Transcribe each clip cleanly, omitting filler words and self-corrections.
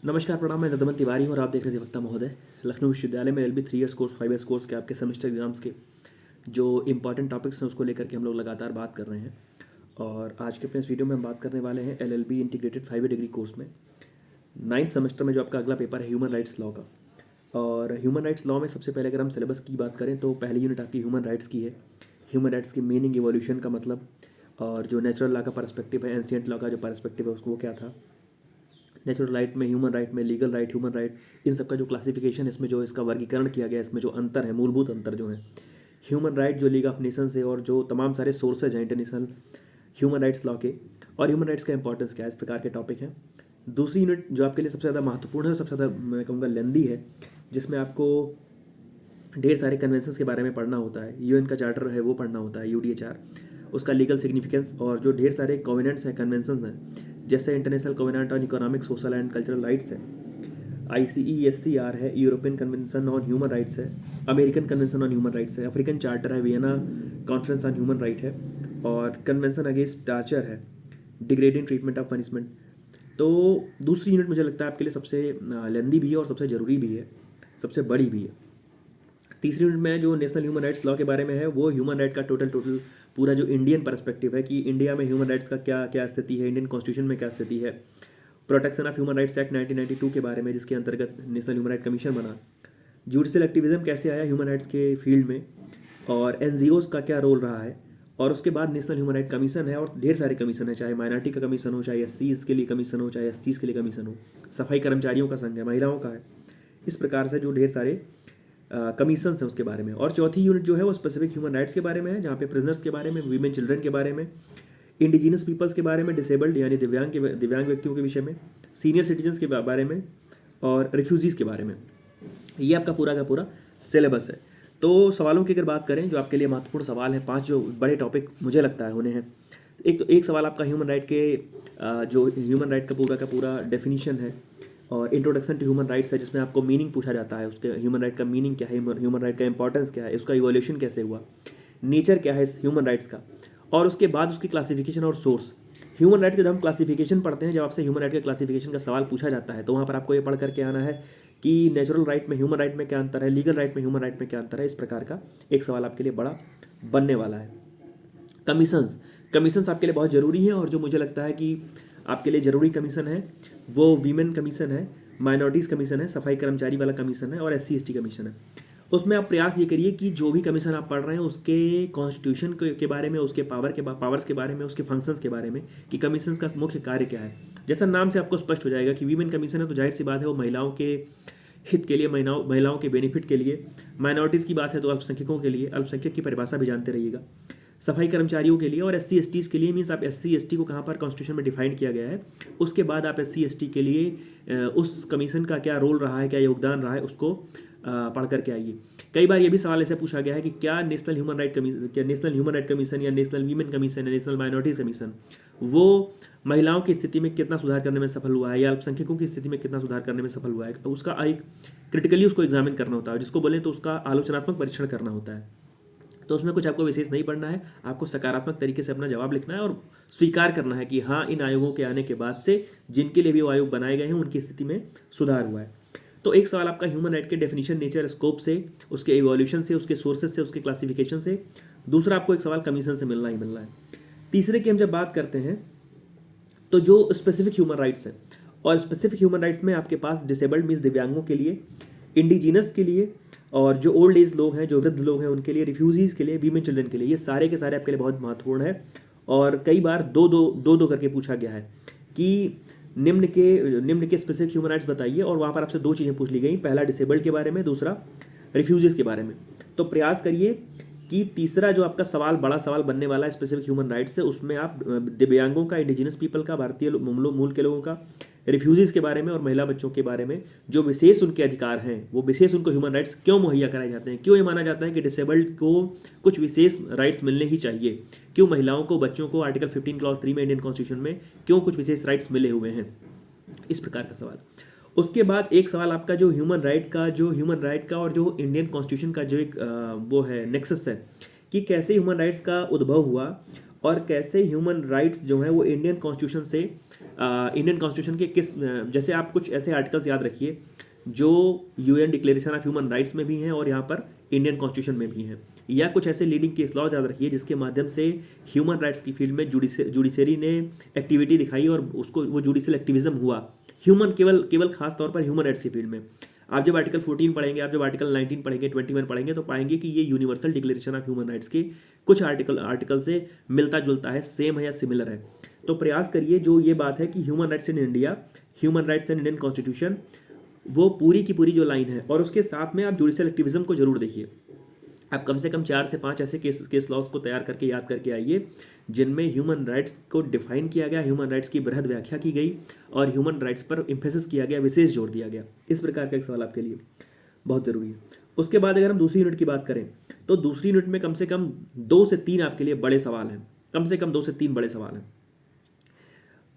नमस्कार, प्रणाम। मैं नदमन तिवारी हूँ और आप देख रहे थे वक्ता महोदय। लखनऊ विश्वविद्यालय में LLB 3 years course 5 years course के आपके सेमेस्टर एग्जाम्स के जो इंपॉर्टेंट टॉपिक्स हैं उसको लेकर के हम लोग लगातार बात कर रहे हैं। और आज के अपने इस वीडियो में हम बात करने वाले हैं LLB इंटीग्रेटेड 5 डिग्री कोर्स में 9th सेमेस्टर में जो आपका अगला पेपर है ह्यूमन राइट्स लॉ का। और ह्यूमन राइट्स लॉ में सबसे पहले अगर हम सिलेबस की बात करें तो पहली यूनिट आपकी ह्यूमन राइट्स की है। ह्यूमन राइट्स की मीनिंग, इवोल्यूशन का मतलब, और जो नेचुरल लॉ का पर्सपेक्टिव है, एंशिएंट लॉ का जो पर्सपेक्टिव है उसको वो क्या था, नेचुरल राइट में, ह्यूमन राइट में, लीगल राइट, ह्यूमन राइट, इन सब का जो क्लासिफिकेशन है, इसमें जो इसका वर्गीकरण किया गया है, इसमें जो अंतर है, मूलभूत अंतर जो है, ह्यूमन राइट जो लीग ऑफ नेशंस है और जो तमाम सारे सोर्सेज हैं इंटरनेशनल ह्यूमन राइट्स लॉ के, और ह्यूमन राइट्स का इंपॉर्टेंस क्या है, इस प्रकार के टॉपिक हैं। दूसरी यूनिट जो आपके लिए सबसे ज़्यादा महत्वपूर्ण है और सबसे ज़्यादा मैं कहूँगा लेंदी है, जिसमें आपको ढेर सारे कन्वेंशंस के बारे में पढ़ना होता है। UN का चार्टर है वो पढ़ना होता है, UDHR, उसका लीगल सिग्निफिकेंस, और जो ढेर सारे कॉवेनेंट्स हैं, कन्वेंशन हैं, जैसे international covenant on economic, social and cultural rights है, ICESCR है, European convention on human rights है, American convention on human rights है, अफ्रीकन चार्टर है, Vienna conference on human right है, और कन्वेंशन अगेंस्ट टार्चर है, डिग्रेडिंग ट्रीटमेंट ऑफ पनिशमेंट। तो दूसरी यूनिट मुझे लगता है आपके लिए सबसे लेंदी भी है और सबसे ज़रूरी भी है, सबसे बड़ी भी है। तीसरी यूनिट में जो नेशनल ह्यूमन राइट्स लॉ के बारे में है, वो ह्यूमन राइट का टोटल पूरा जो इंडियन पर्सपेक्टिव है कि इंडिया में ह्यूमन राइट्स का क्या क्या स्थिति है, इंडियन कॉन्स्टिट्यूशन में क्या स्थिति है, protection of human rights act 1992 के बारे में, जिसके अंतर्गत नेशनल ह्यूमन राइट कमीशन बना, जुडिशियल एक्टिविज्म कैसे आया ह्यूमन राइट्स के फील्ड में, और NGOs का क्या रोल रहा है, और उसके बाद नेशनल ह्यूमन राइट कमीशन है, और ढेर सारे कमीशन है, चाहे माइनॉरिटी का कमीशन हो, चाहे SCs के लिए कमीशन हो, चाहे STs के लिए कमीशन हो, सफाई कर्मचारियों का संघ है, महिलाओं का है, इस प्रकार से जो ढेर सारे कमीशन है उसके बारे में। और चौथी यूनिट जो है वो स्पेसिफिक ह्यूमन राइट्स के बारे में है, जहाँ पे प्रिजनर्स के बारे में, वीमेन चिल्ड्रन के बारे में, इंडिजिनस पीपल्स के बारे में, डिसेबल्ड यानी दिव्यांग व्यक्तियों के विषय में, सीनियर सिटीजन्स के बारे में, और रिफ्यूजीज़ के बारे में। ये आपका पूरा का पूरा सिलेबस है। तो सवालों की अगर बात करें, जो आपके लिए महत्वपूर्ण सवाल है, 5 जो बड़े टॉपिक मुझे लगता है होने हैं। एक सवाल आपका ह्यूमन राइट के जो ह्यूमन राइट का पूरा डेफिनीशन है, और इंट्रोडक्शन टू ह्यूमन राइट्स है, जिसमें आपको मीनिंग पूछा जाता है, उसके ह्यूमन राइट का मीनिंग क्या है, ह्यूमन राइट का इंपॉर्टेंस क्या है, उसका इवोल्यूशन कैसे हुआ, नेचर क्या है इस ह्यूमन राइट्स का, और उसके बाद उसकी क्लासिफिकेशन और सोर्स। ह्यूमन राइट के जब हम क्लासिफिकेशन पढ़ते हैं, जब आपसे ह्यूमन राइट के क्लासिफिकेशन का सवाल पूछा जाता है, तो वहाँ पर आपको ये पढ़ करके आना है कि नेचुरल राइट में ह्यूमन राइट में क्या अंतर है, लीगल राइट में ह्यूमन राइट में क्या अंतर है। इस प्रकार का एक सवाल आपके लिए बड़ा बनने वाला है। कमीशंस आपके लिए बहुत ज़रूरी है, और जो मुझे लगता है कि आपके लिए ज़रूरी कमीशन है वो वीमेन कमीशन है, माइनॉरिटीज़ कमीशन है, सफाई कर्मचारी वाला कमीशन है, और SC ST कमीशन है। उसमें आप प्रयास ये करिए कि जो भी कमीशन आप पढ़ रहे हैं उसके कॉन्स्टिट्यूशन के बारे में, उसके पावर्स के बारे में, उसके फंक्शंस के बारे में, कि कमीशन का मुख्य कार्य क्या है। जैसा नाम से आपको स्पष्ट हो जाएगा कि वीमेन कमीशन है, तो जाहिर सी बात है वो महिलाओं के हित के लिए, महिलाओं के बेनिफिट के लिए। माइनॉरिटीज़ की बात है तो अल्पसंख्यकों के लिए, अल्पसंख्यक की परिभाषा भी जानते रहिएगा, सफाई कर्मचारियों के लिए, और SC STs के लिए। मीन्स आप SC ST को कहाँ पर कॉन्स्टिट्यूशन में डिफाइन किया गया है, उसके बाद आप SC ST के लिए उस कमीशन का क्या रोल रहा है, क्या योगदान रहा है, उसको पढ़ करके आइए। कई बार ये भी सवाल ऐसे पूछा गया है कि क्या नेशनल ह्यूमन राइट कमीशन या नेशनल वीमेन कमीशन या नेशनल माइनॉरिटीज कमीशन वो महिलाओं की स्थिति में कितना सुधार करने में सफल हुआ है, या अल्पसंख्यकों की स्थिति में कितना सुधार करने में सफल हुआ है, उसका एक क्रिटिकली उसको एग्जामिन करना होता है, जिसको बोले तो उसका आलोचनात्मक परीक्षण करना होता है। तो उसमें कुछ आपको विशेष नहीं पढ़ना है, आपको सकारात्मक तरीके से अपना जवाब लिखना है और स्वीकार करना है कि हाँ, इन आयोगों के आने के बाद से जिनके लिए भी वो आयोग बनाए गए हैं उनकी स्थिति में सुधार हुआ है। तो एक सवाल आपका ह्यूमन राइट के डेफिनेशन, नेचर, स्कोप से, उसके इवोल्यूशन से, उसके सोर्सेज से, उसके क्लासिफिकेशन से। दूसरा आपको एक सवाल कमीशन से मिलना ही मिलना है। तीसरे की हम जब बात करते हैं तो जो स्पेसिफिक ह्यूमन राइट्स है, और स्पेसिफिक ह्यूमन राइट्स में आपके पास डिसेबल्ड मीन्स दिव्यांगों के लिए, इंडिजिनस के लिए, और जो ओल्ड एज लोग हैं, जो वृद्ध लोग हैं उनके लिए, रिफ्यूजीज़ के लिए, वीमेन चिल्ड्रन के लिए, ये सारे के सारे आपके लिए बहुत महत्वपूर्ण है। और कई बार दो करके पूछा गया है कि निम्न के स्पेसिफिक ह्यूमन राइट्स बताइए, और वहाँ पर आपसे 2 चीज़ें पूछ ली गई, पहला डिसेबल्ड के बारे में, दूसरा रिफ्यूजीज़ के बारे में। तो प्रयास करिए कि तीसरा जो आपका सवाल, बड़ा सवाल बनने वाला है स्पेसिफिक ह्यूमन राइट्स से, उसमें आप दिव्यांगों का, इंडिजिनस पीपल का, भारतीय मूल के लोगों का, रिफ्यूजीज़ के बारे में, और महिला बच्चों के बारे में जो विशेष उनके अधिकार हैं, वो विशेष उनको ह्यूमन राइट्स क्यों मुहैया कराए जाते हैं, क्यों ये माना जाता है कि डिसेबल्ड को कुछ विशेष राइट्स मिलने ही चाहिए, क्यों महिलाओं को, बच्चों को आर्टिकल 15 क्लॉज 3 में इंडियन कॉन्स्टिट्यूशन में क्यों कुछ विशेष राइट्स मिले हुए हैं, इस प्रकार का सवाल। उसके बाद एक सवाल आपका जो ह्यूमन राइट का और जो इंडियन कॉन्स्टिट्यूशन का जो एक वो है नेक्सस है, कि कैसे ह्यूमन राइट्स का उद्भव हुआ और कैसे ह्यूमन राइट्स जो हैं वो इंडियन कॉन्स्टिट्यूशन से इंडियन कॉन्स्टिट्यूशन के किस जैसे आप कुछ ऐसे आर्टिकल्स याद रखिए जो UN declaration of human rights में भी हैं और यहाँ पर इंडियन कॉन्स्टिट्यूशन में भी हैं, या कुछ ऐसे लीडिंग केस लॉ याद रखिए जिसके माध्यम से ह्यूमन राइट्स की फील्ड में जुडिशरी ने एक्टिविटी दिखाई और उसको वो जुडिशियल एक्टिविज्म हुआ ह्यूमन केवल केवल खास तौर पर ह्यूमन राइट्स की फील्ड में। आप जब आर्टिकल 14 पढ़ेंगे, आप जब आर्टिकल 19 पढ़ेंगे, 21 पढ़ेंगे तो पाएंगे कि ये universal declaration of human rights के कुछ आर्टिकल से मिलता जुलता है, सेम है या सिमिलर है। तो प्रयास करिए जो ये बात है कि human rights in India, human rights in Indian constitution, वो पूरी की पूरी जो लाइन है, और उसके साथ में आप जुडिशियल एक्टिविज्म को जरूर देखिए। आप कम से कम 4 से 5 ऐसे केस लॉज को तैयार करके याद करके आइए जिनमें ह्यूमन राइट्स को डिफाइन किया गया, ह्यूमन राइट्स की बृहद व्याख्या की गई और ह्यूमन राइट्स पर एम्फेसिस किया गया, विशेष जोर दिया गया। इस प्रकार का एक सवाल आपके लिए बहुत जरूरी है। उसके बाद अगर हम दूसरी यूनिट की बात करें तो दूसरी यूनिट में कम से कम 2 से 3 आपके लिए बड़े सवाल हैं, कम से कम 2 से 3 बड़े सवाल हैं।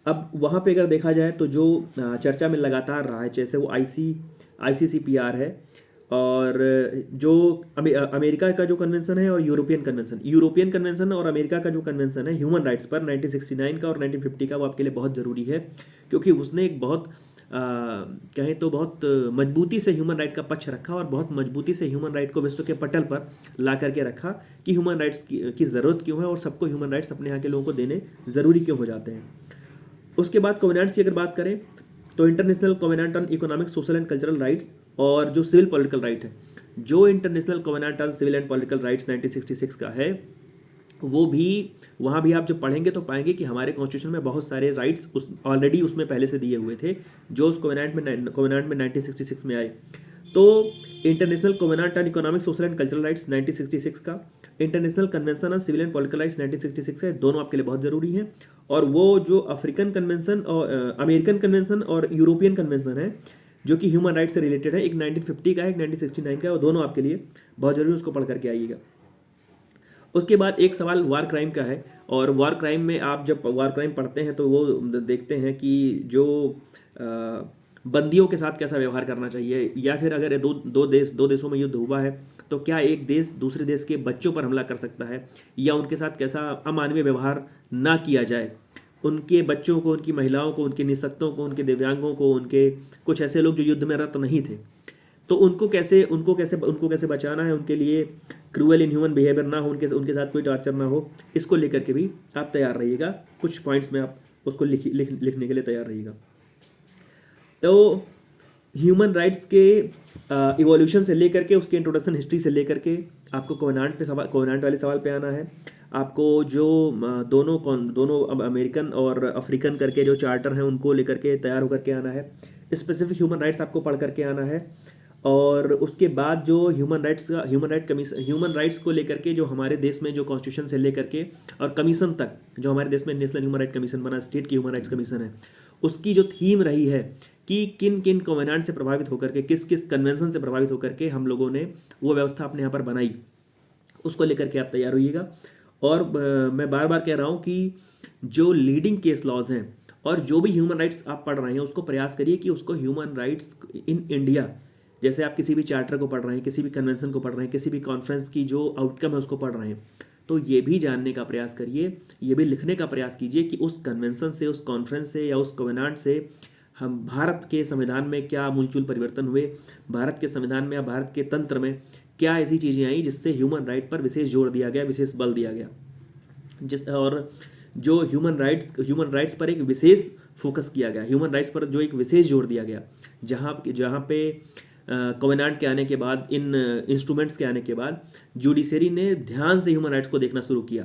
अब वहाँ पे अगर देखा जाए तो जो चर्चा में लगातार रहा है, जैसे वो ICCPR है और जो अमेरिका का जो कन्वेंशन है और यूरोपियन कन्वेंशन और अमेरिका का जो कन्वेंशन है ह्यूमन राइट्स पर 1969 का और 1950 का, वो आपके लिए बहुत ज़रूरी है क्योंकि उसने एक बहुत कहें तो बहुत मजबूती से ह्यूमन राइट का पक्ष रखा और बहुत मजबूती से ह्यूमन राइट को विश्व के पटल पर ला करके रखा कि ह्यूमन राइट्स की ज़रूरत क्यों है और सबको ह्यूमन राइट्स अपने यहाँ के लोगों को देने ज़रूरी क्यों हो जाते हैं। उसके बाद कोवेनेंट्स की अगर बात करें तो international covenant on economic, social and cultural rights और जो सिविल पॉलिटिकल राइट है, जो international covenant on civil and political rights 1966 का है, वो भी वहाँ भी आप जब पढ़ेंगे तो पाएंगे कि हमारे कॉन्स्टिट्यूशन में बहुत सारे राइट्स ऑलरेडी उसमें पहले से दिए हुए थे जो उस कोवेनेंट में 1966 में आए। तो international covenant on economic, social and cultural rights 1966 का, international convention on civil and political rights 1966 है, दोनों आपके लिए बहुत ज़रूरी हैं। और वो जो अफ्रीकन कन्वेंशन और अमेरिकन कन्वेंशन और यूरोपियन कन्वेंशन है जो कि ह्यूमन राइट्स से रिलेटेड है, एक 1950 का है, एक 1969 का है, वो दोनों आपके लिए बहुत ज़रूरी, उसको पढ़ करके आइएगा। उसके बाद एक सवाल वार क्राइम का है और वार क्राइम में आप जब वार क्राइम पढ़ते हैं तो वो देखते हैं कि जो बंदियों के साथ कैसा व्यवहार करना चाहिए, या फिर अगर दो देशों में युद्ध हुआ है तो क्या एक देश दूसरे देश के बच्चों पर हमला कर सकता है या उनके साथ कैसा अमानवीय व्यवहार ना किया जाए, उनके बच्चों को, उनकी महिलाओं को, उनके निःशक्तों को, उनके दिव्यांगों को, उनके कुछ ऐसे लोग जो युद्ध में रत नहीं थे, तो उनको कैसे बचाना है, उनके लिए क्रूअल इनह्यूमन बिहेवियर ना हो, उनके साथ कोई टॉर्चर ना हो, इसको लेकर के भी आप तैयार रहिएगा। कुछ पॉइंट्स में आप उसको लिखने के लिए तैयार रहिएगा। तो ह्यूमन राइट्स के इवोल्यूशन से लेकर के, उसके इंट्रोडक्शन हिस्ट्री से लेकर के आपको कोवेनेंट वाले सवाल पे आना है। आपको जो दोनों अमेरिकन और अफ्रीकन करके जो चार्टर हैं उनको लेकर के तैयार होकर के आना है। स्पेसिफिक ह्यूमन राइट्स आपको पढ़ करके आना है। और उसके बाद जो ह्यूमन राइट्स को लेकर के जो हमारे देश में जो कॉन्स्टिट्यूशन से लेकर के और कमीशन तक, जो हमारे देश में नेशनल ह्यूमन राइट कमीशन बना, स्टेट की ह्यूमन राइट्स कमीशन है, उसकी जो थीम रही है कि किन किन कोवेनेंट से प्रभावित होकर के, किस किस कन्वेंशन से प्रभावित होकर के हम लोगों ने वो व्यवस्था अपने यहाँ पर बनाई, उसको लेकर के आप तैयार होइएगा। और मैं बार बार कह रहा हूँ कि जो लीडिंग केस लॉज हैं और जो भी ह्यूमन राइट्स आप पढ़ रहे हैं उसको प्रयास करिए कि उसको ह्यूमन राइट्स इन इंडिया, जैसे आप किसी भी चार्टर को पढ़ रहे हैं, किसी भी कन्वेंशन को पढ़ रहे हैं, किसी भी कॉन्फ्रेंस की जो आउटकम है उसको पढ़ रहे हैं, तो ये भी जानने का प्रयास करिए, ये भी लिखने का प्रयास कीजिए कि उस कन्वेंशन से, उस कॉन्फ्रेंस से या उस कोवेनेंट से हम भारत के संविधान में क्या मूलचूल परिवर्तन हुए, भारत के संविधान में या भारत के तंत्र में क्या ऐसी चीज़ें आई जिससे ह्यूमन राइट पर विशेष जोर दिया गया, विशेष बल दिया गया, और जो ह्यूमन राइट्स पर एक विशेष फोकस किया गया, ह्यूमन राइट्स पर जो एक विशेष जोर दिया गया, जहाँ पे कोवेनेंट के आने के बाद, इन इंस्ट्रूमेंट्स के आने के बाद जुडिशरी ने ध्यान से ह्यूमन राइट्स को देखना शुरू किया।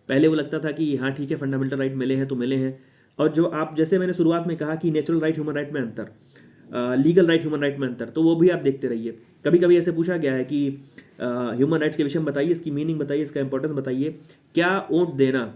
पहले वो लगता था कि हाँ ठीक है, फंडामेंटल राइट मिले हैं तो मिले हैं, और जो आप, जैसे मैंने शुरुआत में कहा कि नेचुरल राइट ह्यूमन राइट में अंतर, लीगल राइट ह्यूमन राइट में अंतर, तो वो भी आप देखते रहिए। कभी कभी ऐसे पूछा गया है कि ह्यूमन राइट्स के विषय में बताइए, इसकी मीनिंग बताइए, इसका इंपॉर्टेंस बताइए, क्या वोट देना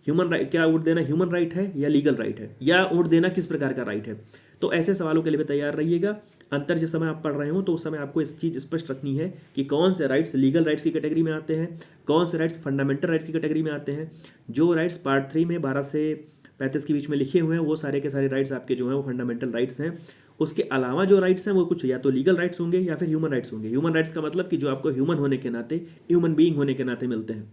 ह्यूमन राइट है या लीगल राइट है, या वोट देना किस प्रकार का राइट है। तो ऐसे सवालों के लिए भी तैयार रहिएगा। अंतर जिस समय आप पढ़ रहे हो तो उस समय आपको इस चीज़ स्पष्ट रखनी है कि कौन से राइट्स लीगल राइट्स की कैटेगरी में आते हैं, कौन से राइट्स फंडामेंटल राइट्स की कैटेगरी में आते हैं। जो राइट्स पार्ट 3 में 12 से 35 के बीच में लिखे हुए हैं वो सारे के सारे राइट्स आपके जो हैं वो फंडामेंटल राइट्स हैं। उसके अलावा जो राइट्स हैं वो कुछ या तो लीगल राइट्स होंगे या फिर ह्यूमन राइट्स होंगे। ह्यूमन राइट्स का मतलब कि जो आपको ह्यूमन होने के नाते, ह्यूमन बीइंग होने के नाते मिलते हैं।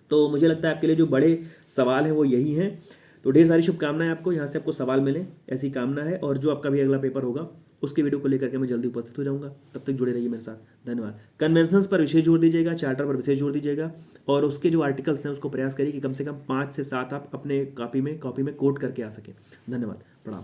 तो मुझे लगता है आपके लिए जो बड़े सवाल हैं वो यही हैं। तो ढेर सारी शुभकामनाएं आपको, यहाँ से आपको सवाल मिले ऐसी कामना है। और जो आपका भी अगला पेपर होगा उसके वीडियो को लेकर के मैं जल्दी उपस्थित हो जाऊंगा। तब तक जुड़े रहिए मेरे साथ। धन्यवाद। कन्वेंशंस पर विशेष जोर दीजिएगा, चार्टर पर विशेष जोर दीजिएगा, और उसके जो आर्टिकल्स हैं उसको प्रयास करिए कि कम से कम 5 से 7 आप अपने कॉपी में कोट करके आ सकें। धन्यवाद। प्रणाम।